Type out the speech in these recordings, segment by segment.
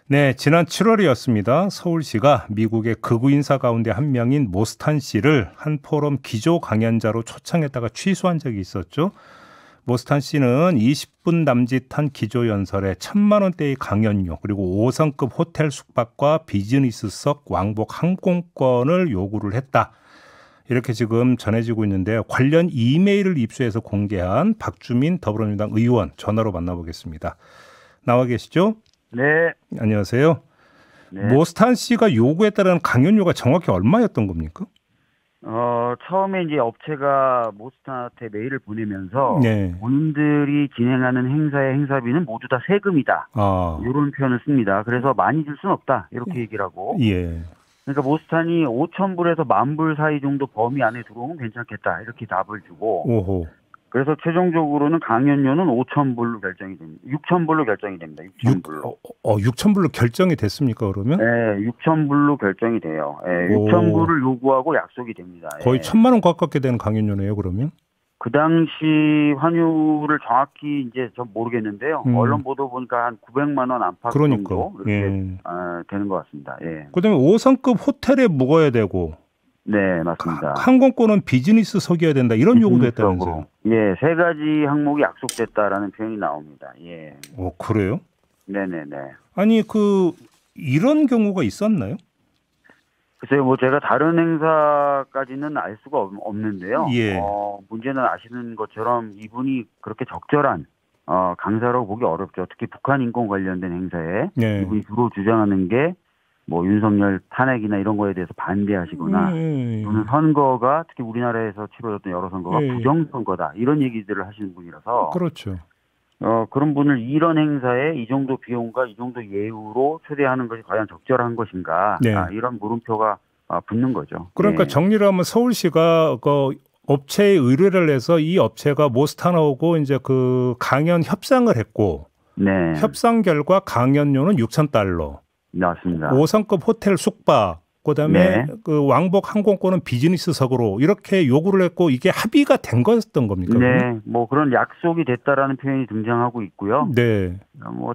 네, 지난 7월이었습니다. 서울시가 미국의 극우 인사 가운데 한 명인 모스탄 씨를 한 포럼 기조 강연자로 초청했다가 취소한 적이 있었죠. 모스탄 씨는 20분 남짓한 기조 연설에 1,000만 원대의 강연료 그리고 5성급 호텔 숙박과 비즈니스석 왕복 항공권을 요구를 했다. 이렇게 지금 전해지고 있는데요. 관련 이메일을 입수해서 공개한 박주민 더불어민주당 의원 전화로 만나보겠습니다. 나와 계시죠? 네. 안녕하세요. 네. 모스탄 씨가 요구했다는 강연료가 정확히 얼마였던 겁니까? 처음에 이제 업체가 모스탄한테 메일을 보내면서 네. 본인들이 진행하는 행사의 행사비는 모두 다 세금이다. 이런 표현을 씁니다. 그래서 많이 줄 수는 없다. 이렇게 얘기를 하고. 예. 그러니까 모스탄이 5,000불에서 10,000불 사이 정도 범위 안에 들어오면 괜찮겠다. 이렇게 답을 주고. 오호. 그래서 최종적으로는 강연료는 5,000불로 결정이 됩니다. 6,000불로 결정이 됩니다. 6,000불로. 6,000불로 결정이 됐습니까, 그러면? 네, 6,000불로 결정이 돼요. 네, 6,000불을 요구하고 약속이 됩니다. 거의 1,000만 원 가깝게 되는 강연료네요, 그러면? 그 당시 환율을 정확히 이제 전 모르겠는데요. 언론 보도 보니까 한 900만 원 안팎 정도 이렇게 되는 것 같습니다. 예. 그다음에 5성급 호텔에 묵어야 되고. 네, 맞습니다. 항공권은 비즈니스석이어야 된다. 이런 요구도 했다면서요? 예, 3가지 항목이 약속됐다라는 표현이 나옵니다. 예. 그래요? 네네네. 아니, 이런 경우가 있었나요? 글쎄요, 제가 다른 행사까지는 알 수가 없는데요. 예. 문제는 아시는 것처럼 이분이 그렇게 적절한 강사라고 보기 어렵죠. 특히 북한 인권 관련된 행사에 이분이 주로 주장하는 게 윤석열 탄핵이나 이런 거에 대해서 반대하시거나 또는 선거가 특히 우리나라에서 치러졌던 여러 선거가 부정선거다 이런 얘기들을 하시는 분이라서 그렇죠. 그런 분을 이런 행사에 이 정도 비용과 이 정도 예우로 초대하는 것이 과연 적절한 것인가 이런 물음표가 붙는 거죠. 그러니까 정리를 하면 서울시가 업체에 의뢰를 해서 이 업체가 모스탄하고 이제 강연 협상을 했고 협상 결과 강연료는 6,000달러. 맞습니다. 5성급 호텔 숙박, 그다음에 왕복 항공권은 비즈니스석으로 이렇게 요구를 했고 이게 합의가 된 거였던 겁니까? 네, 그런 약속이 됐다라는 표현이 등장하고 있고요. 네.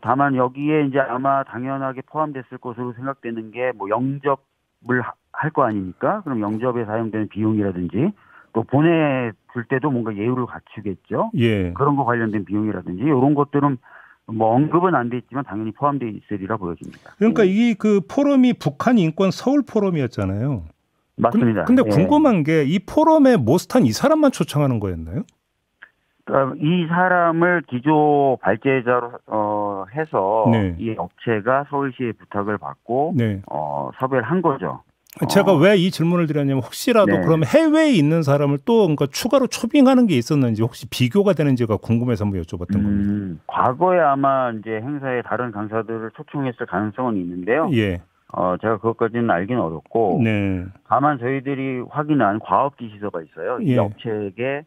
다만 여기에 이제 아마 당연하게 포함됐을 것으로 생각되는 게 영접을 할 거 아닙니까? 그럼 영접에 사용되는 비용이라든지 또 보내줄 때도 뭔가 예우를 갖추겠죠. 예. 그런 거 관련된 비용이라든지 이런 것들은 언급은 안 돼 있지만 당연히 포함되어 있으리라 보여집니다. 그러니까 이 포럼이 북한 인권 서울 포럼이었잖아요. 맞습니다. 근데 궁금한 게 이 포럼에 모스탄 이 사람만 초청하는 거였나요? 그러니까 이 사람을 기조 발제자로 해서 이 업체가 서울시의 부탁을 받고 섭외를 한 거죠. 제가 왜 이 질문을 드렸냐면 혹시라도 그러면 해외에 있는 사람을 또 추가로 초빙하는 게 있었는지 혹시 비교가 되는지가 궁금해서 한번 여쭤봤던 겁니다. 과거에 아마 이제 행사에 다른 강사들을 초청했을 가능성은 있는데요. 예. 제가 그것까지는 알기는 어렵고 다만 저희들이 확인한 과업 지시서가 있어요. 이 업체에게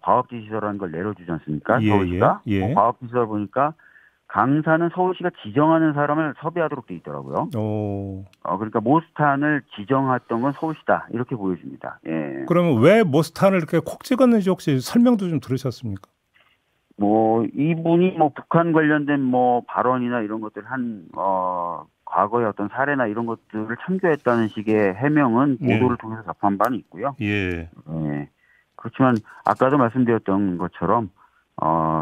과업 지시서라는 걸 내려주지 않습니까? 서울시가. 과업 지시서를 보니까 강사는 서울시가 지정하는 사람을 섭외하도록 돼 있더라고요. 그러니까 모스탄을 지정했던 건 서울시다 이렇게 보여집니다. 예. 그러면 왜 모스탄을 이렇게 콕 찍었는지 혹시 설명도 좀 들으셨습니까? 이분이 북한 관련된 발언이나 이런 것들 과거의 어떤 사례나 이런 것들을 참조했다는 식의 해명은 보도를 통해서 접한 바는 있고요. 예. 그렇지만 아까도 말씀드렸던 것처럼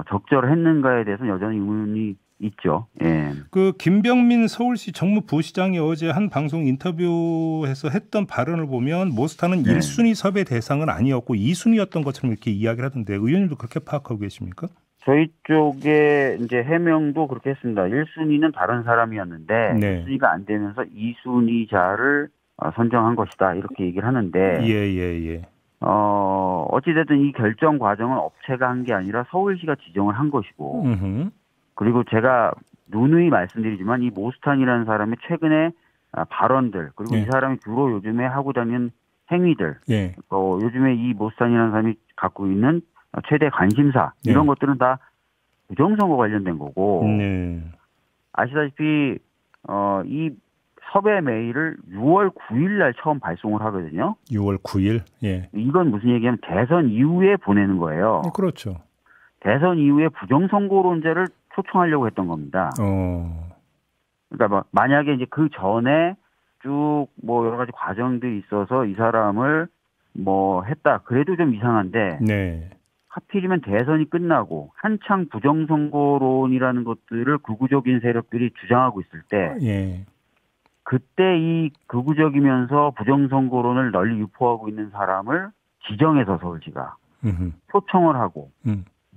적절했는가에 대해서는 여전히 의문이 있죠. 예. 김병민 서울시 정무부시장이 어제 한 방송 인터뷰에서 했던 발언을 보면 모스탄은 1순위 섭외 대상은 아니었고 2순위였던 것처럼 이렇게 이야기를 하던데 의원님도 그렇게 파악하고 계십니까? 저희 쪽에 이제 해명도 그렇게 했습니다. 1순위는 다른 사람이었는데 1순위가 안 되면서 2순위자를 선정한 것이다 이렇게 얘기를 하는데 어찌됐든 이 결정 과정은 업체가 한 게 아니라 서울시가 지정을 한 것이고 그리고 제가 누누이 말씀드리지만 이 모스탄이라는 사람의 최근에 발언들 그리고 이 사람이 주로 요즘에 하고 다니는 행위들 요즘에 이 모스탄이라는 사람이 갖고 있는 최대 관심사 이런 것들은 다 부정선거 관련된 거고 아시다시피 이 섭외 메일을 6월 9일 날 처음 발송을 하거든요. 6월 9일? 예. 이건 무슨 얘기냐면 대선 이후에 보내는 거예요. 그렇죠. 대선 이후에 부정선거론자를 초청하려고 했던 겁니다. 그러니까 뭐 만약에 이제 그 전에 쭉 뭐 여러 가지 과정들이 있어서 이 사람을 뭐 했다. 그래도 좀 이상한데. 네. 하필이면 대선이 끝나고 한창 부정선거론이라는 것들을 극우적인 세력들이 주장하고 있을 때, 예. 그때 이 극우적이면서 부정선거론을 널리 유포하고 있는 사람을 지정해서 서울시가 초청을 하고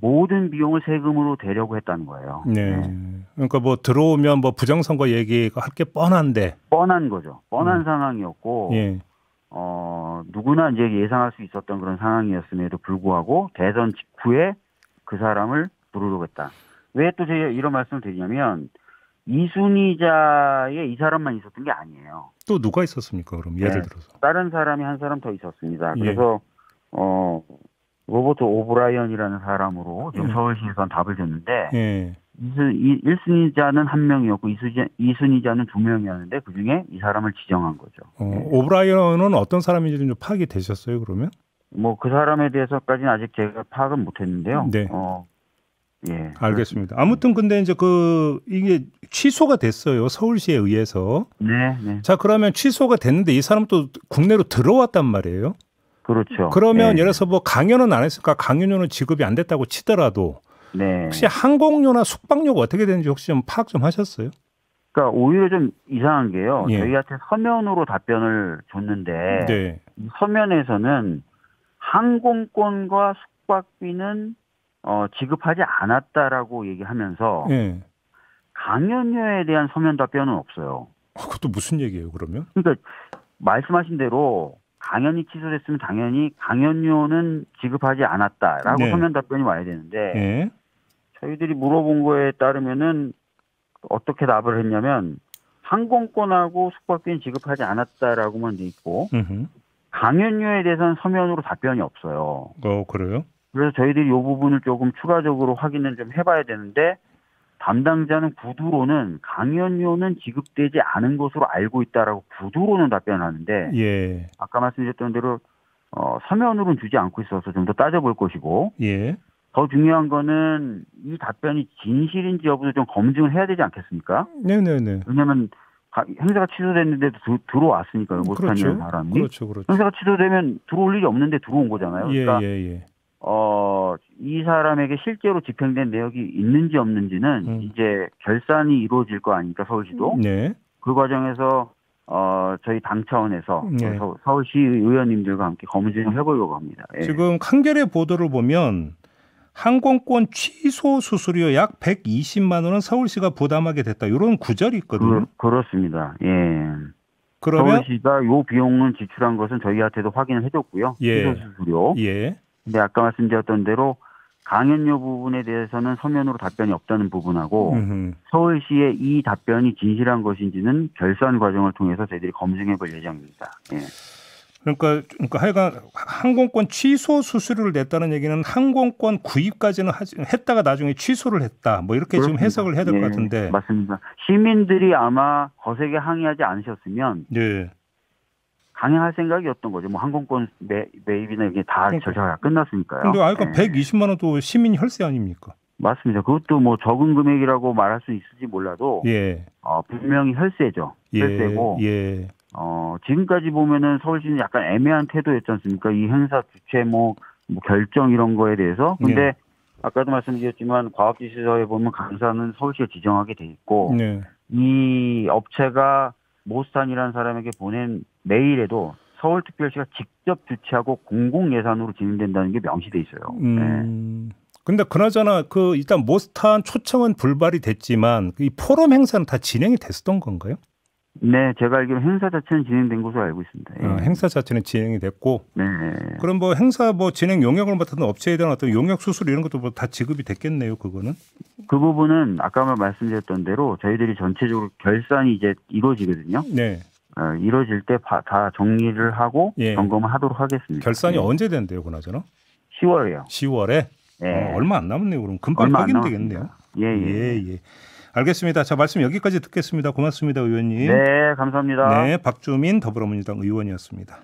모든 비용을 세금으로 대려고 했다는 거예요. 네. 그러니까 뭐 들어오면 뭐 부정선거 얘기가 할 게 뻔한데. 뻔한 거죠. 뻔한 상황이었고, 예. 누구나 이제 예상할 수 있었던 그런 상황이었음에도 불구하고 대선 직후에 그 사람을 부르려고 했다. 왜 또 제가 이런 말씀을 드리냐면, 이순희자에 이 사람만 있었던 게 아니에요. 또 누가 있었습니까? 그럼 예를 들어서. 다른 사람이 한 사람 더 있었습니다. 예. 그래서 로버트 오브라이언이라는 사람으로 지금 서울시에서 답을 줬는데, 예. 1순위자는 한 명이었고 2순위자는 두 명이었는데 그중에 이 사람을 지정한 거죠. 오브라이언은 어떤 사람인지 좀 파악이 되셨어요, 그러면? 뭐 그 사람에 대해서까지는 아직 제가 파악은 못했는데요. 네. 예. 알겠습니다. 아무튼 근데 이제 이게 취소가 됐어요, 서울시에 의해서. 네, 네. 자, 그러면 취소가 됐는데 이 사람 또 국내로 들어왔단 말이에요. 그렇죠. 그러면 네. 예를 들어서 뭐 강연은 안 했을까, 강연료는 지급이 안 됐다고 치더라도. 네. 혹시 항공료나 숙박료가 어떻게 되는지 혹시 좀 파악 좀 하셨어요? 그러니까 오히려 좀 이상한 게요. 예. 저희한테 서면으로 답변을 줬는데, 네. 이 서면에서는 항공권과 숙박비는 지급하지 않았다라고 얘기하면서 예. 강연료에 대한 서면 답변은 없어요. 그것도 무슨 얘기예요, 그러면? 그러니까 말씀하신 대로 강연이 취소됐으면 당연히 강연료는 지급하지 않았다라고 네. 서면 답변이 와야 되는데, 예. 저희들이 물어본 거에 따르면은 어떻게 답을 했냐면 항공권하고 숙박비는 지급하지 않았다라고만 돼 있고 강연료에 대해서는 서면으로 답변이 없어요. 그래요? 그래서 저희들이 이 부분을 조금 추가적으로 확인을 좀 해봐야 되는데, 담당자는 구두로는 강연료는 지급되지 않은 것으로 알고 있다라고 구두로는 답변하는데, 예. 아까 말씀드렸던 대로 서면으로는 주지 않고 있어서 좀 더 따져볼 것이고, 예. 더 중요한 거는 이 답변이 진실인지 여부도 좀 검증을 해야 되지 않겠습니까? 네네네. 왜냐하면 행사가 취소됐는데도 들어왔으니까요. 모스탄이라는 그렇죠. 사람이. 그렇죠. 그렇죠. 행사가 취소되면 들어올 일이 없는데 들어온 거잖아요. 그러니까 예. 이 사람에게 실제로 집행된 내역이 있는지 없는지는 이제 결산이 이루어질 거 아닙니까, 서울시도. 네. 그 과정에서 저희 당 차원에서 네. 서울시 의원님들과 함께 검증을 해보려고 합니다. 예. 지금 한겨레 보도를 보면 항공권 취소 수수료 약 120만 원은 서울시가 부담하게 됐다. 이런 구절이 있거든요. 그렇습니다. 예. 그러면 서울시가 요 비용을 지출한 것은 저희한테도 확인을 해줬고요. 예. 취소 수수료. 예. 근데 아까 말씀드렸던 대로 강연료 부분에 대해서는 서면으로 답변이 없다는 부분하고 서울시의 이 답변이 진실한 것인지는 결산 과정을 통해서 저희들이 검증해 볼 예정입니다. 예. 그러니까 하여간 항공권 취소 수수료를 냈다는 얘기는 항공권 구입까지는 했다가 나중에 취소를 했다. 뭐 이렇게 그렇습니다. 지금 해석을 해야 될 것 예, 같은데. 맞습니다. 시민들이 아마 거세게 항의하지 않으셨으면 네. 강행할 생각이었던 거죠. 뭐 항공권 매입이나 이게 다 그러니까. 절차가 끝났으니까요. 근데 아까 예. 120만 원도 시민 혈세 아닙니까? 맞습니다. 그것도 뭐 적은 금액이라고 말할 수 있을지 몰라도 예. 분명히 혈세죠. 혈세고 예. 지금까지 보면은 서울시는 약간 애매한 태도였지 않습니까? 이 행사 주최 뭐 결정 이런 거에 대해서. 근데 네. 아까도 말씀드렸지만 과학지시서에 보면 강사는 서울시가 지정하게 돼 있고 네. 이 업체가 모스탄이라는 사람에게 보낸 메일에도 서울특별시가 직접 주최하고 공공 예산으로 진행된다는 게 명시돼 있어요. 네. 근데 그나저나 일단 모스탄 초청은 불발이 됐지만 이 포럼 행사는 다 진행이 됐었던 건가요? 네, 제가 알기로 행사 자체는 진행된 것으로 알고 있습니다. 예. 행사 자체는 진행이 됐고. 네. 그럼 뭐 행사 진행 용역을 맡았던 업체에 대한 어떤 용역 수수료 이런 것도 다 지급이 됐겠네요, 그거는. 그 부분은 아까 말씀드렸던 대로 저희들이 전체적으로 결산이 이제 이루어지거든요. 네. 이루어질 때 다 정리를 하고 예. 점검을 하도록 하겠습니다. 결산이 언제 된대요, 그나저나? 10월에요. 10월에? 네. 얼마 안 남았네요. 그럼 금방 얼마 안 확인되겠네요. 예. 알겠습니다. 자, 말씀 여기까지 듣겠습니다. 고맙습니다, 의원님. 네, 감사합니다. 네, 박주민 더불어민주당 의원이었습니다.